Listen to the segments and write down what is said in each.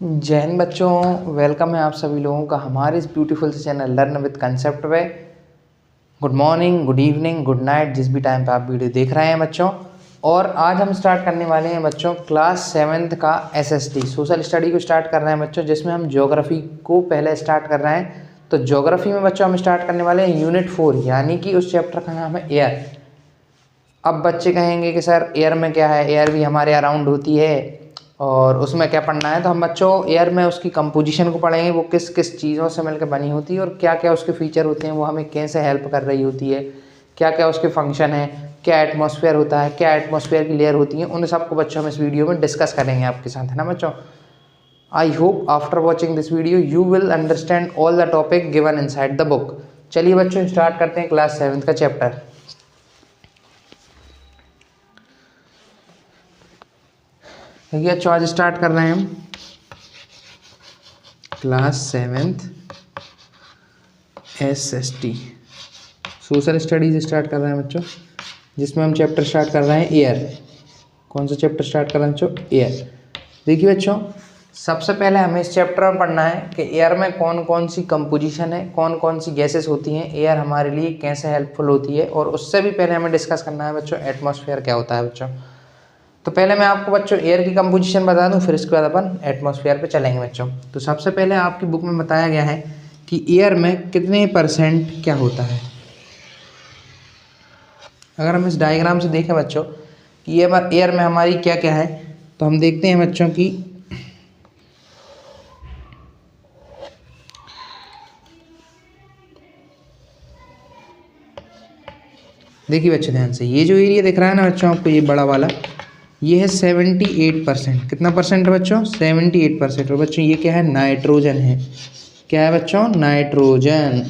जय हिंद बच्चों, वेलकम है आप सभी लोगों का हमारे इस ब्यूटीफुल से चैनल लर्न विद कंसेप्ट पे। Good morning, good evening, good night, जिस भी टाइम पे आप वीडियो देख रहे हैं बच्चों। और आज हम स्टार्ट करने वाले हैं बच्चों क्लास 7th का SST सोशल स्टडी को स्टार्ट कर रहे हैं बच्चों, जिसमें हम ज्योग्राफी को पहले स्टार्ट कर रहे हैं। तो ज्योग्राफी में बच्चों हम स्टार्ट करने वाले हैं यूनिट 4, यानी कि उस चैप्टर का नाम है एयर। अब बच्चे कहेंगे कि सर एयर में क्या है, एयर भी हमारे अराउंड होती है और उसमें क्या पढ़ना है। तो हम बच्चों एयर में उसकी कंपोजिशन को पढ़ेंगे, वो किस किस चीज़ों से मिलकर बनी होती है और क्या क्या उसके फीचर होते हैं, वो हमें कैसे हेल्प कर रही होती है, क्या क्या उसके फंक्शन है, क्या एटमॉस्फेयर होता है, क्या एटमॉस्फेयर की लेयर होती है, उन सबको बच्चों हम इस वीडियो में डिस्कस करेंगे आपके साथ, है ना बच्चों। I hope after watching this video you will understand all the topic given inside the book. चलिए बच्चों स्टार्ट करते हैं क्लास 7th का चैप्टर। देखिए अच्छा, आज स्टार्ट कर रहे हैं हम class 7th SST social studies start कर रहे हैं बच्चों, जिसमें हम चैप्टर स्टार्ट कर रहे हैं एयर। कौन सा चैप्टर स्टार्ट कर रहे हैं बच्चों? एयर। देखिए बच्चों, सबसे पहले हमें इस चैप्टर में पढ़ना है कि एयर में कौन कौन सी कंपोजिशन है, कौन कौन सी गैसेस होती हैं, एयर हमारे लिए कैसे हेल्पफुल होती है। और उससे भी पहले हमें डिस्कस करना है बच्चों एटमॉस्फेयर क्या होता है बच्चों। तो पहले मैं आपको बच्चों एयर की कंपोजिशन बता दूं, फिर इसके बाद अपन एटमॉस्फेयर पे चलेंगे बच्चों। तो सबसे पहले आपकी बुक में बताया गया है कि एयर में कितने परसेंट क्या होता है। अगर हम इस डायग्राम से देखें बच्चों कि एयर में हमारी क्या क्या है, तो हम देखते हैं बच्चों की देखिए बच्चों ध्यान से, ये जो एरिया दिख रहा है ना बच्चों आपको, ये बड़ा वाला, ये है 78%। कितना परसेंट है बच्चों? 78%। और बच्चों ये क्या है? नाइट्रोजन है। क्या है बच्चों? नाइट्रोजन।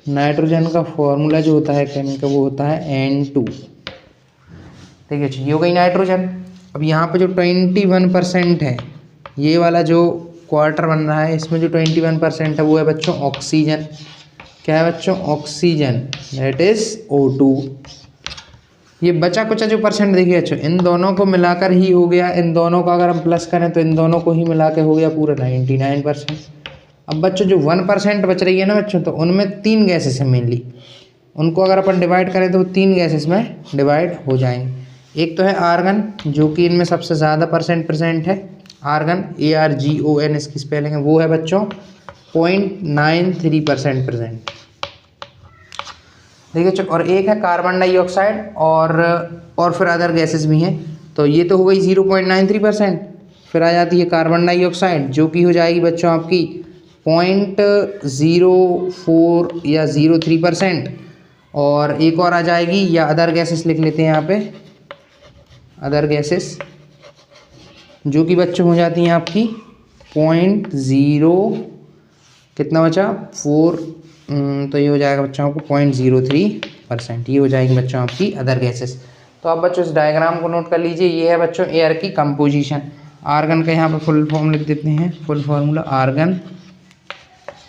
नाइट्रोजन का फॉर्मूला जो होता है केमिकल, वो होता है N2। ठीक है, ये हो गई नाइट्रोजन। अब यहाँ पे जो 21% है, ये वाला जो क्वार्टर बन रहा है, इसमें जो 21% है वो है बच्चों ऑक्सीजन। क्या है बच्चों? Oxygen, that is O2। ये बचा कुचा जो परसेंट देखिए बच्चों, इन दोनों को मिलाकर ही हो गया, इन दोनों का अगर हम प्लस करें तो इन दोनों को ही मिला के हो गया पूरा 99%। अब बच्चों जो 1% बच रही है ना बच्चों, तो उनमें 3 गैसेस हैं मेनली। उनको अगर अपन डिवाइड करें तो 3 गैसेस में डिवाइड हो जाएंगे। एक तो है आर्गन, जो कि इनमें सबसे ज़्यादा परसेंट प्रेजेंट है। आर्गन, ARGON इसकी स्पेलिंग है, वो है बच्चों 0.93% प्रेजेंट। ठीक है। और एक है कार्बन डाइऑक्साइड और फिर अदर गैसेस भी हैं। तो ये तो हो गई 0.93%। फिर आ जाती है कार्बन डाइऑक्साइड, जो कि हो जाएगी बच्चों आपकी 0.04 या 0.3%। और एक और आ जाएगी, या अदर गैसेस लिख लेते हैं यहाँ पे, अदर गैसेस जो कि बच्चों हो जाती हैं आपकी 0.0 कितना बचा 4, तो ये हो जाएगा बच्चों आपको 0.03%। ये हो जाएगी बच्चों आपकी अदर गैसेस। तो आप बच्चों इस डायग्राम को नोट कर लीजिए, ये है बच्चों एयर की कंपोजिशन। आर्गन का यहाँ पे फुल फॉर्म लिख देते हैं, full formula argon,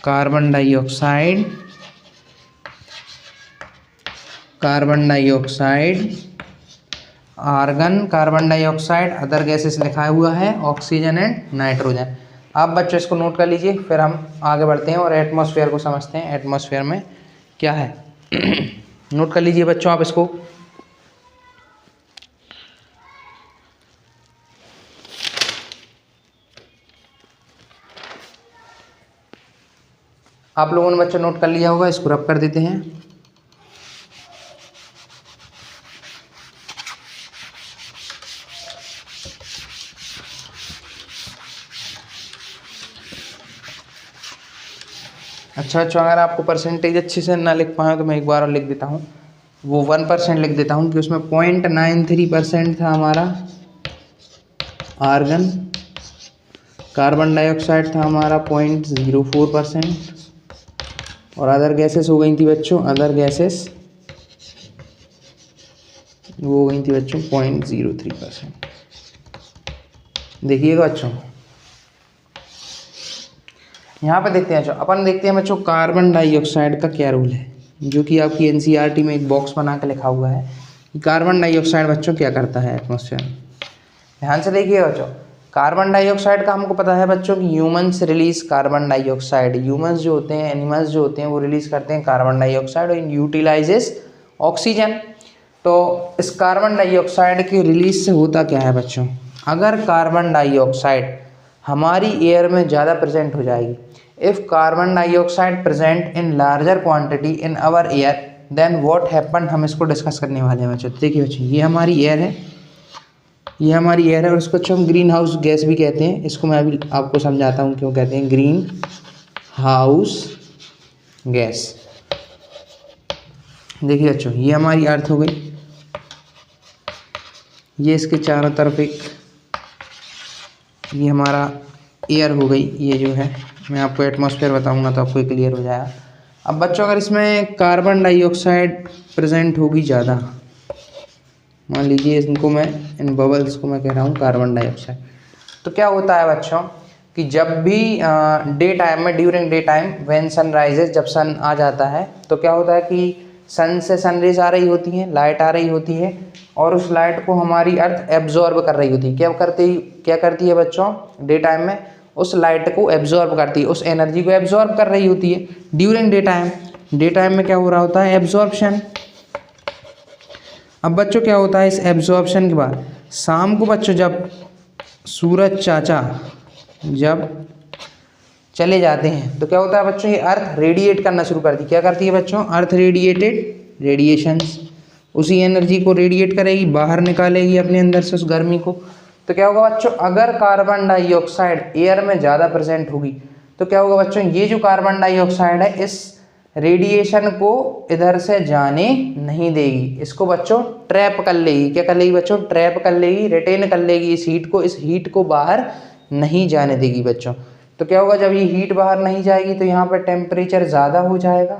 carbon dioxide, carbon dioxide, argon, carbon dioxide, other gases लिखा हुआ है ऑक्सीजन एंड नाइट्रोजन। आप बच्चों इसको नोट कर लीजिए, फिर हम आगे बढ़ते हैं और एटमॉस्फेयर को समझते हैं। एटमॉस्फेयर में क्या है नोट कर लीजिए बच्चों आप इसको। आप लोगों ने बच्चों नोट कर लिया होगा, इसको रब कर देते हैं। अच्छा, अगर आपको परसेंटेज अच्छे से ना लिख पाए तो मैं एक बार और लिख देता हूँ, वो 1% लिख देता हूँ कि उसमें 0.93% था हमारा आर्गन, कार्बन डाइऑक्साइड था हमारा 0.04%, और अदर गैसेस हो गई थी बच्चों, अदर गैसेस वो हो गई थी बच्चों 0.03%। देखिएगा बच्चों, यहाँ पे देखते हैं बच्चों, अपन देखते हैं बच्चों कार्बन डाइऑक्साइड का क्या रोल है, जो कि आपकी NCERT में एक बॉक्स बना के लिखा हुआ है कि कार्बन डाइऑक्साइड बच्चों क्या करता है एटमॉस्फेयर में। ध्यान से देखिए बच्चों, कार्बन डाइऑक्साइड का हमको पता है बच्चों कि humans release carbon dioxide, humans जो होते हैं, एनिमल्स जो होते हैं वो रिलीज करते हैं कार्बन डाइऑक्साइड और यूटिलाइजेस ऑक्सीजन। तो इस कार्बन डाइऑक्साइड के रिलीज से होता क्या है बच्चों, अगर कार्बन डाइऑक्साइड हमारी एयर में ज़्यादा प्रेजेंट हो जाएगी, if carbon dioxide present in larger quantity in our air then what happen, हम इसको डिस्कस करने वाले हैं बच्चों। देखिए बच्चों, ये हमारी एयर है, ये हमारी एयर है और इसको हम ग्रीन हाउस गैस भी कहते हैं। इसको मैं अभी आपको समझाता हूँ क्यों कहते हैं ग्रीन हाउस गैस। देखिए बच्चों, ये हमारी अर्थ हो गई, ये इसके चारों तरफ एक, ये हमारा एयर हो गई, ये जो है मैं आपको एटमॉस्फेयर बताऊंगा तो आपको क्लियर हो जाएगा। अब बच्चों अगर इसमें कार्बन डाइऑक्साइड प्रेजेंट होगी ज़्यादा, मान लीजिए इनको मैं, इन बबल्स को मैं कह रहा हूँ कार्बन डाइऑक्साइड, तो क्या होता है बच्चों कि जब भी डे टाइम में, during day time when sun rises, जब सन आ जाता है तो क्या होता है कि सन से सनरेज आ रही होती हैं, लाइट आ रही होती है और उस लाइट को हमारी अर्थ एब्जॉर्ब कर रही होती है। क्या करती है बच्चों, डे टाइम में उस लाइट को एब्जॉर्ब करती है, उस एनर्जी को एब्जॉर्ब कर रही होती है during day time. Day time में क्या हो रहा होता है, एब्जॉर्प्शन। अब बच्चों क्या होता है इस एब्जॉर्प्शन के बाद, शाम को बच्चों जब सूरज चाचा जब चले जाते हैं तो क्या होता है बच्चों, ये अर्थ रेडिएट करना शुरू करती है। क्या करती है बच्चों, अर्थ रेडिएटेड रेडिएशंस, उसी एनर्जी को रेडिएट करेगी, बाहर निकालेगी अपने अंदर से उस गर्मी को। तो क्या होगा बच्चों, अगर कार्बन डाइऑक्साइड एयर में ज़्यादा प्रेजेंट होगी तो क्या होगा बच्चों, ये जो कार्बन डाइऑक्साइड है इस रेडिएशन को इधर से जाने नहीं देगी, इसको बच्चों ट्रैप कर लेगी। क्या कर लेगी बच्चों, ट्रैप कर लेगी, रिटेन कर लेगी इस हीट को बाहर नहीं जाने देगी बच्चों। तो क्या होगा, जब ये हीट बाहर नहीं जाएगी तो यहाँ पर टेम्परेचर ज़्यादा हो जाएगा।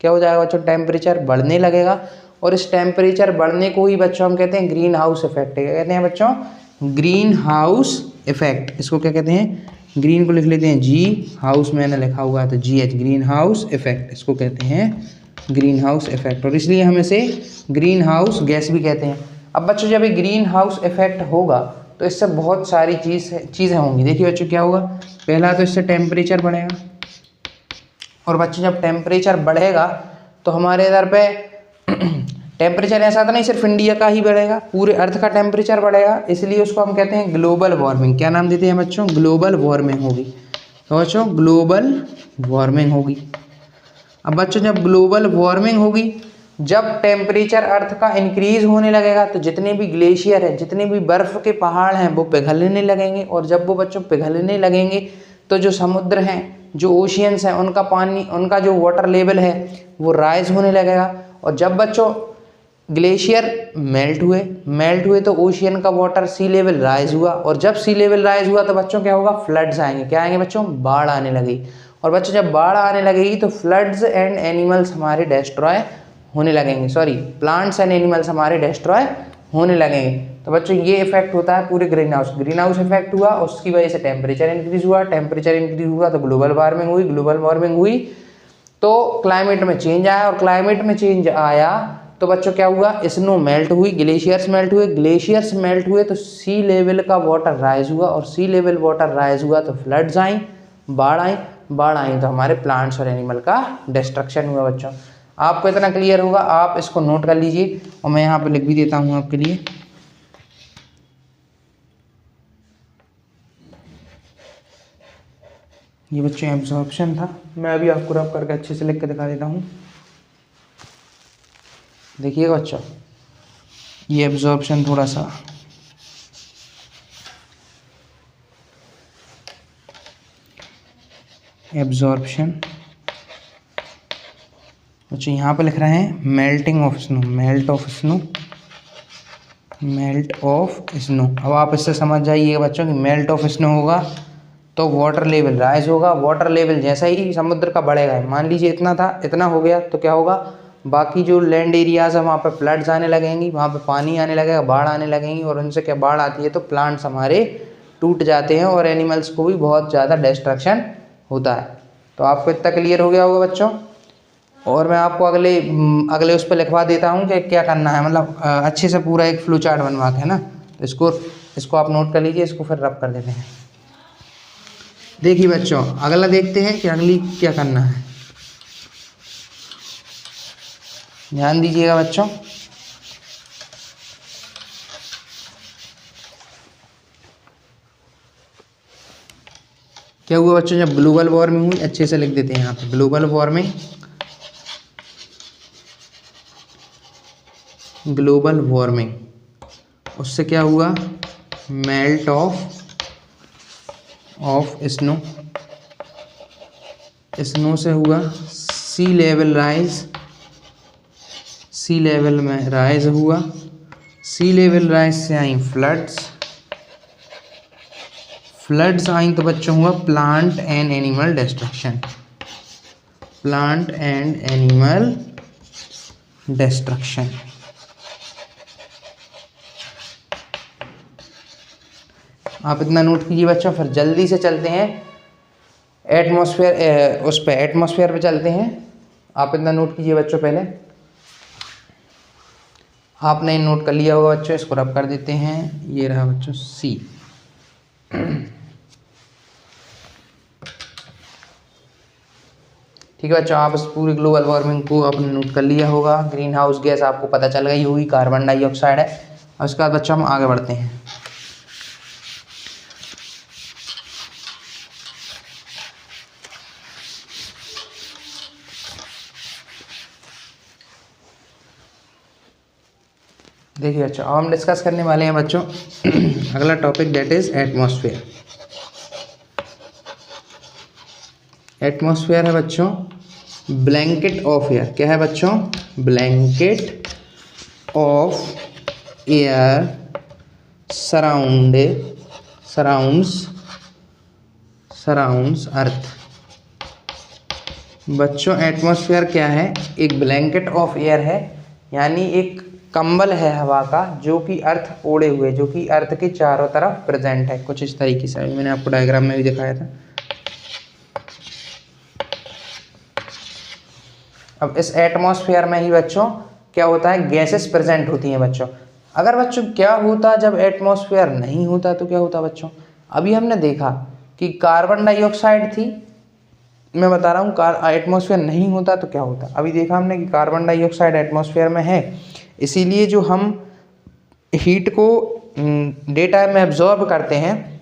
क्या हो जाएगा बच्चों, टेम्परेचर बढ़ने लगेगा और इस टेम्परेचर बढ़ने को ही बच्चों हम कहते हैं ग्रीन हाउस इफेक्ट। क्या कहते हैं बच्चों, ग्रीन हाउस इफेक्ट। इसको क्या कहते हैं, ग्रीन को लिख लेते हैं जी, हाउस मैंने लिखा हुआ है तो GH, ग्रीन हाउस इफेक्ट, इसको कहते हैं ग्रीन हाउस इफेक्ट और इसलिए हम इसे ग्रीन हाउस गैस भी कहते हैं। अब बच्चों जब ये ग्रीन हाउस इफेक्ट होगा तो इससे बहुत सारी चीज़ें होंगी। देखिए बच्चों क्या होगा, पहला तो इससे टेम्परेचर बढ़ेगा और बच्चों जब टेम्परेचर बढ़ेगा तो हमारे इधर पे टेम्परेचर ऐसा तो नहीं सिर्फ इंडिया का ही बढ़ेगा, पूरे अर्थ का टेम्परेचर बढ़ेगा, इसलिए उसको हम कहते हैं ग्लोबल वार्मिंग। क्या नाम देते हैं बच्चों, ग्लोबल वार्मिंग होगी। तो बच्चों ग्लोबल वार्मिंग होगी। अब बच्चों जब ग्लोबल वार्मिंग होगी, जब टेम्परेचर अर्थ का इंक्रीज होने लगेगा तो जितने भी ग्लेशियर हैं, जितने भी बर्फ़ के पहाड़ हैं वो पिघलने लगेंगे और जब वो बच्चों पिघलने लगेंगे तो जो समुद्र हैं, जो ओशियंस हैं, उनका पानी, उनका जो वाटर लेवल है वो राइज होने लगेगा। और जब बच्चों ग्लेशियर मेल्ट हुए तो ओशियन का वाटर सी लेवल राइज हुआ और जब सी लेवल राइज हुआ तो बच्चों क्या होगा, फ्लड्स आएंगे। क्या आएंगे बच्चों, बाढ़ आने लगेगी। और बच्चों जब बाढ़ आने लगेगी तो फ्लड्स एंड एनिमल्स हमारे डिस्ट्रॉय होने लगेंगे, प्लांट्स एंड एनिमल्स हमारे डिस्ट्रॉय होने लगेंगे। तो बच्चों ये इफेक्ट होता है पूरे ग्रीन हाउस इफेक्ट हुआ, उसकी वजह से टेम्परेचर इंक्रीज हुआ, टेम्परेचर इंक्रीज हुआ तो ग्लोबल वार्मिंग हुई तो क्लाइमेट में चेंज आया और क्लाइमेट में चेंज आया तो बच्चों क्या हुआ, स्नो मेल्ट हुई, ग्लेशियर्स मेल्ट हुए तो सी लेवल का वाटर राइज हुआ और सी लेवल वाटर राइज हुआ तो फ्लड्स आई, बाढ़ आई तो हमारे प्लांट्स और एनिमल का डिस्ट्रक्शन हुआ। बच्चों आपको इतना क्लियर होगा, आप इसको नोट कर लीजिए और मैं यहाँ पे लिख भी देता हूँ आपके लिए। ये बच्चों एब्जॉर्प्शन था, मैं अभी आपको रब करके अच्छे से लिख के दिखा देता हूँ। देखिएगा बच्चों, ये एब्जॉर्प्शन थोड़ा सा बच्चों यहाँ पे लिख रहे हैं मेल्ट ऑफ स्नो। अब आप इससे समझ जाइए बच्चों कि मेल्ट ऑफ स्नो होगा तो वाटर लेवल राइज होगा। वाटर लेवल जैसा ही समुद्र का बढ़ेगा, मान लीजिए इतना था, इतना हो गया तो क्या होगा, बाकी जो लैंड एरियाज़ है वहाँ पे फ्लड्स आने लगेंगी, वहाँ पे पानी आने लगेगा, बाढ़ आने लगेंगी और उनसे क्या बाढ़ आती है तो प्लांट्स हमारे टूट जाते हैं और एनिमल्स को भी बहुत ज़्यादा डिस्ट्रक्शन होता है। तो आपको इतना क्लियर हो गया होगा बच्चों। और मैं आपको अगले उस पर लिखवा देता हूँ कि क्या करना है, मतलब अच्छे से पूरा एक फ्लो चार्ट बनवा के, है ना। तो इसको इसको आप नोट कर लीजिए, इसको फिर रब कर देते हैं। देखिए बच्चों अगला देखते हैं कि अगली क्या करना है। ध्यान दीजिएगा बच्चों, क्या हुआ बच्चों, जब ग्लोबल वार्मिंग हुई, अच्छे से लिख देते हैं यहाँ पे, ग्लोबल वार्मिंग, ग्लोबल वार्मिंग, उससे क्या हुआ, मेल्ट ऑफ स्नो, स्नो से हुआ सी लेवल राइज, सी लेवल में राइज हुआ, सी लेवल राइज से आई फ्लड्स, फ्लड्स आई तो बच्चों हुआ plant and animal destruction, plant and animal destruction. आप इतना नोट कीजिए बच्चों, फिर जल्दी से चलते हैं एटमॉस्फेयर, उस पे एटमॉस्फेयर पे चलते हैं। आप इतना नोट कीजिए बच्चों, पहले आपने नोट कर लिया होगा बच्चों, इसको रब कर देते हैं। ये रहा बच्चों सी। ठीक है बच्चों, आप इस पूरी ग्लोबल वार्मिंग को आपने नोट कर लिया होगा। ग्रीन हाउस गैस आपको पता चल गई होगी, कार्बन डाइऑक्साइड है। और उसके बाद बच्चों हम आगे बढ़ते हैं। देखिए बच्चों, अब हम डिस्कस करने वाले हैं बच्चों अगला topic, that is atmosphere. Atmosphere है बच्चों ब्लैंकेट ऑफ एयर। क्या है बच्चों, ब्लैंकेट ऑफ एयर सराउंड्स अर्थ। बच्चों एटमॉस्फेयर क्या है, एक ब्लैंकेट ऑफ एयर है, यानी एक कंबल है हवा का, जो कि अर्थ ओढ़े हुए, जो कि अर्थ के चारों तरफ प्रेजेंट है। कुछ इस तरीके से, मैंने आपको डायग्राम में भी दिखाया था। अब इस एटमॉस्फेयर में ही बच्चों क्या होता है, गैसेस प्रेजेंट होती हैं बच्चों। अगर बच्चों क्या होता जब एटमॉस्फेयर नहीं होता, तो क्या होता बच्चों, अभी हमने देखा कि कार्बन डाइऑक्साइड थी, मैं बता रहा हूँ एटमॉस्फेयर नहीं होता तो क्या होता। अभी देखा हमने कि कार्बन डाइऑक्साइड एटमॉस्फेयर में है, इसीलिए जो हम हीट को डे टाइम में एब्जॉर्ब करते हैं,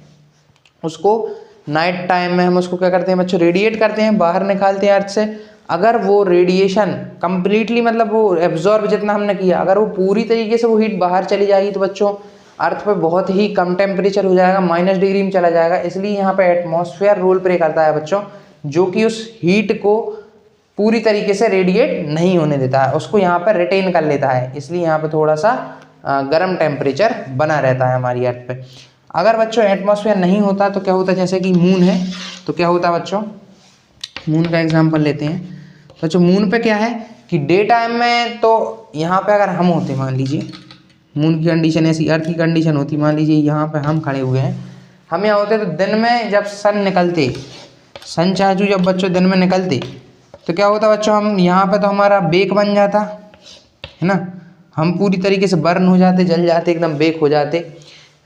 उसको नाइट टाइम में हम उसको क्या करते हैं बच्चों, रेडिएट करते हैं, बाहर निकालते हैं अर्थ से। अगर वो रेडिएशन कंप्लीटली, मतलब वो एब्जॉर्ब जितना हमने किया, अगर वो पूरी तरीके से वो हीट बाहर चली जाएगी, तो बच्चों अर्थ पे बहुत ही कम टेम्परेचर हो जाएगा, माइनस डिग्री में चला जाएगा। इसलिए यहाँ पे एटमॉस्फेयर रोल प्ले करता है बच्चों, जो कि उस हीट को पूरी तरीके से रेडिएट नहीं होने देता है, उसको यहाँ पर रिटेन कर लेता है। इसलिए यहाँ पे थोड़ा सा गर्म टेम्परेचर बना रहता है हमारी अर्थ पे। अगर बच्चों एटमॉस्फेयर नहीं होता तो क्या होता, जैसे कि मून है, तो क्या होता बच्चों, मून का एग्जांपल लेते हैं बच्चों। मून पे क्या है कि डे टाइम में, तो यहाँ पे अगर हम होते, मान लीजिए मून की कंडीशन ऐसी, अर्थ की कंडीशन होती, मान लीजिए यहाँ पे हम खड़े हुए हैं, हम यहाँ होते तो दिन में जब सन निकलते, सन चाहजू जब बच्चों दिन में निकलते, तो क्या होता बच्चों, हम यहाँ पे तो हमारा बेक बन जाता है ना, हम पूरी तरीके से बर्न हो जाते, जल जाते, एकदम बेक हो जाते,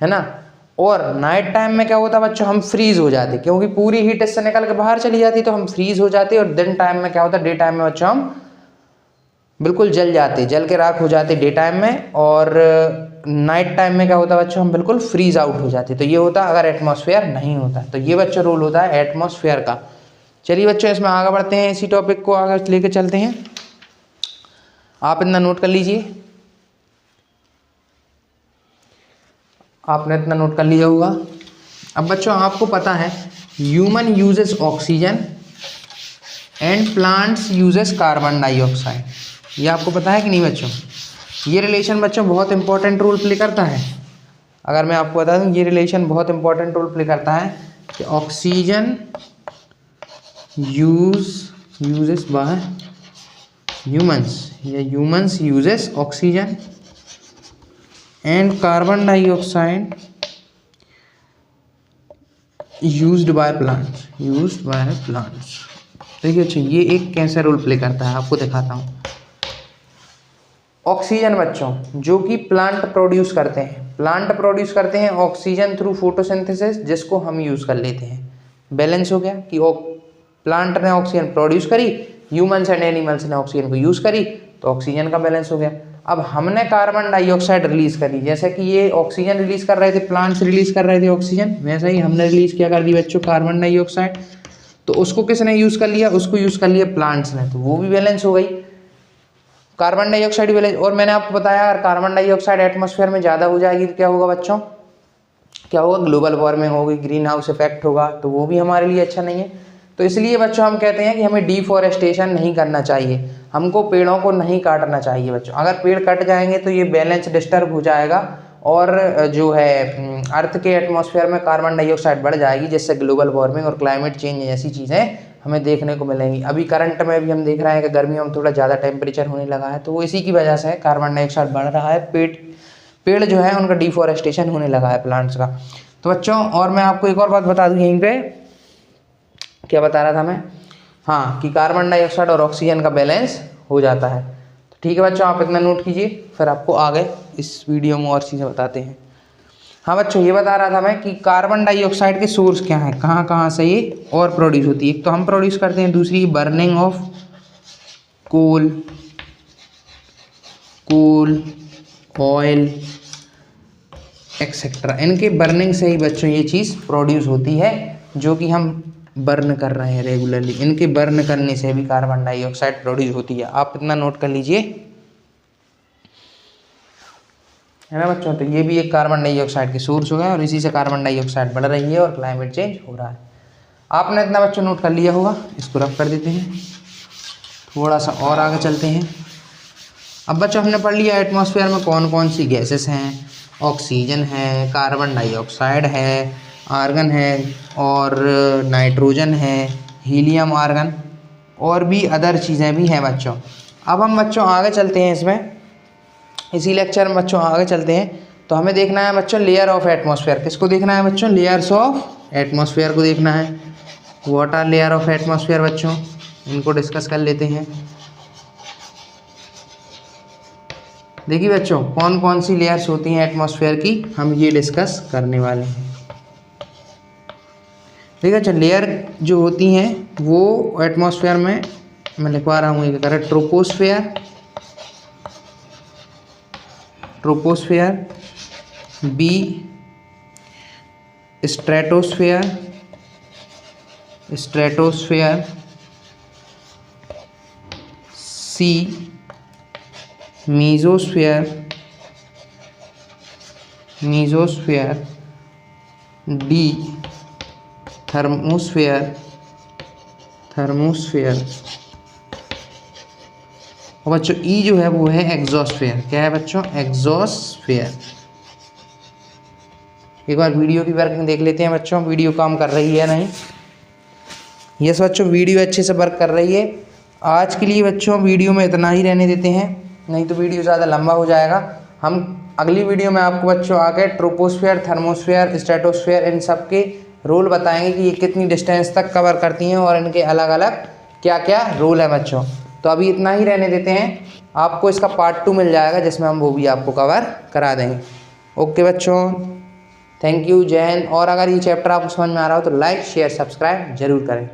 है ना। और नाइट टाइम में क्या होता बच्चों, हम फ्रीज हो जाते, क्योंकि पूरी हीट इससे निकल के बाहर चली जाती, तो हम फ्रीज हो जाते। और दिन टाइम में क्या होता, डे टाइम में बच्चों हम बिल्कुल जल जाते, जल के राख हो जाते डे टाइम में। और नाइट टाइम में क्या होता बच्चों, हम बिल्कुल फ्रीज आउट हो जाते। तो ये होता अगर एटमॉस्फेयर नहीं होता। तो ये बच्चों रोल होता है एटमॉस्फेयर का। चलिए बच्चों इसमें आगे बढ़ते हैं, इसी टॉपिक को आगे लेके चलते हैं। आप इतना नोट कर लीजिए, आपने इतना नोट कर लिया होगा। अब बच्चों आपको पता है human uses oxygen and plants uses carbon dioxide, ये आपको पता है कि नहीं बच्चों। ये रिलेशन बच्चों बहुत इंपॉर्टेंट रोल प्ले करता है। अगर मैं आपको बता दूं, ये रिलेशन बहुत इंपॉर्टेंट रोल प्ले करता है कि ऑक्सीजन यूजेस बाय ह्यूमंस, या humans uses oxygen and carbon dioxide used by plants. देखिए अच्छा, ये एक कैसे रोल प्ले करता है आपको दिखाता हूँ। ऑक्सीजन बच्चों जो कि प्लांट प्रोड्यूस करते हैं, प्लांट प्रोड्यूस करते हैं ऑक्सीजन थ्रू फोटोसिंथेसिस, जिसको हम यूज़ कर लेते हैं। बैलेंस हो गया कि प्लांट ने ऑक्सीजन प्रोड्यूस करी, ह्यूमन्स एंड एनिमल्स ने ऑक्सीजन को यूज़ करी, तो ऑक्सीजन का बैलेंस हो गया। अब हमने कार्बन डाइऑक्साइड रिलीज करी, जैसे कि ये ऑक्सीजन रिलीज कर रहे थे, प्लांट्स रिलीज कर रहे थे ऑक्सीजन, वैसे ही हमने रिलीज क्या कर दी बच्चों, कार्बन डाइऑक्साइड। तो उसको किसने यूज़ कर लिया, उसको यूज़ कर लिया प्लांट्स ने, तो वो भी बैलेंस हो गई, कार्बन डाइऑक्साइड बैलेंस। और मैंने आपको बताया अगर कार्बन डाइऑक्साइड एटमॉस्फेयर में ज़्यादा हो जाएगी तो क्या होगा बच्चों, क्या होगा, ग्लोबल वार्मिंग होगी, ग्रीन हाउस इफेक्ट होगा, तो वो भी हमारे लिए अच्छा नहीं है। तो इसलिए बच्चों हम कहते हैं कि हमें डिफॉरेस्टेशन नहीं करना चाहिए, हमको पेड़ों को नहीं काटना चाहिए बच्चों। अगर पेड़ कट जाएंगे तो ये बैलेंस डिस्टर्ब हो जाएगा और जो है अर्थ के एटमॉस्फेयर में कार्बन डाइऑक्साइड बढ़ जाएगी, जिससे ग्लोबल वार्मिंग और क्लाइमेट चेंज जैसी चीज़ें हमें देखने को मिलेंगी। अभी करंट में भी हम देख रहे हैं कि गर्मियों में थोड़ा ज़्यादा टेम्परेचर होने लगा है, तो वो इसी की वजह से कार्बन डाइऑक्साइड बढ़ रहा है, पेड़ जो है उनका डिफॉरेस्टेशन होने लगा है प्लांट्स का। तो बच्चों और मैं आपको एक और बात बता दूं, यहीं पे क्या बता रहा था मैं, हाँ, कि कार्बन डाइऑक्साइड और ऑक्सीजन का बैलेंस हो जाता है। तो ठीक है बच्चों, आप इतना नोट कीजिए, फिर आपको आगे इस वीडियो में और चीज़ें बताते हैं। हाँ बच्चों, ये बता रहा था मैं कि कार्बन डाइऑक्साइड के सोर्स क्या हैं, कहाँ कहाँ से ये और प्रोड्यूस होती है। एक तो हम प्रोड्यूस करते हैं, दूसरी burning of coal, oil etcetera, इनके बर्निंग से ही बच्चों ये चीज़ प्रोड्यूस होती है, जो कि हम बर्न कर रहे हैं रेगुलरली। इनके बर्न करने से भी कार्बन डाइऑक्साइड प्रोड्यूस होती है, आप इतना नोट कर लीजिए, है ना बच्चों। तो ये भी एक कार्बन डाइऑक्साइड के सोर्स हो गए और इसी से कार्बन डाइऑक्साइड बढ़ रही है और क्लाइमेट चेंज हो रहा है। आपने इतना बच्चों नोट कर लिया होगा, इसको रफ कर देते हैं, थोड़ा सा और आगे चलते हैं। अब बच्चों हमने पढ़ लिया एटमॉस्फेयर में कौन कौन सी गैसेस हैं, ऑक्सीजन है, कार्बन डाइऑक्साइड है, आर्गन है और नाइट्रोजन है, हीलियम, आर्गन और भी अदर चीज़ें भी हैं बच्चों। अब हम बच्चों आगे चलते हैं, इसमें इसी लेक्चर में बच्चों आगे चलते हैं। तो हमें देखना है बच्चों लेयर ऑफ एटमॉस्फेयर, किसको देखना है बच्चों, लेयर्स ऑफ एटमॉस्फेयर को देखना है। What are layer of atmosphere बच्चों, इनको डिस्कस कर लेते हैं। देखिए बच्चों कौन कौन सी लेयर्स होती हैं एटमॉस्फेयर की, हम ये डिस्कस करने वाले हैं। ठीक है, अच्छा, लेयर जो होती हैं वो एटमॉस्फेयर में मैं लिखवा रहा हूँ, एक करें, ट्रोपोस्फेयर, बी स्ट्रेटोस्फेयर, सी मीजोस्फेयर, डी थर्मोस्फेयर, और बच्चों ई जो है वो है एग्जोस्फेयर। क्या है बच्चों, एग्जोस्फेयर। एक बार वीडियो की वर्किंग देख लेते हैं बच्चों, वीडियो काम कर रही है नहीं। यस बच्चों, वीडियो अच्छे से वर्क कर रही है। आज के लिए बच्चों वीडियो में इतना ही रहने देते हैं, नहीं तो वीडियो ज़्यादा लंबा हो जाएगा। हम अगली वीडियो में आपको बच्चों आके ट्रोपोस्फेयर, थर्मोस्फेयर, स्ट्रेटोस्फेयर, इन सब के रोल बताएंगे कि ये कितनी डिस्टेंस तक कवर करती हैं और इनके अलग अलग क्या क्या रोल है बच्चों। तो अभी इतना ही रहने देते हैं, आपको इसका पार्ट 2 मिल जाएगा जिसमें हम वो भी आपको कवर करा देंगे। ओके बच्चों, थैंक यू, जय हिंद। और अगर ये चैप्टर आपको समझ में आ रहा हो तो लाइक शेयर सब्सक्राइब जरूर करें।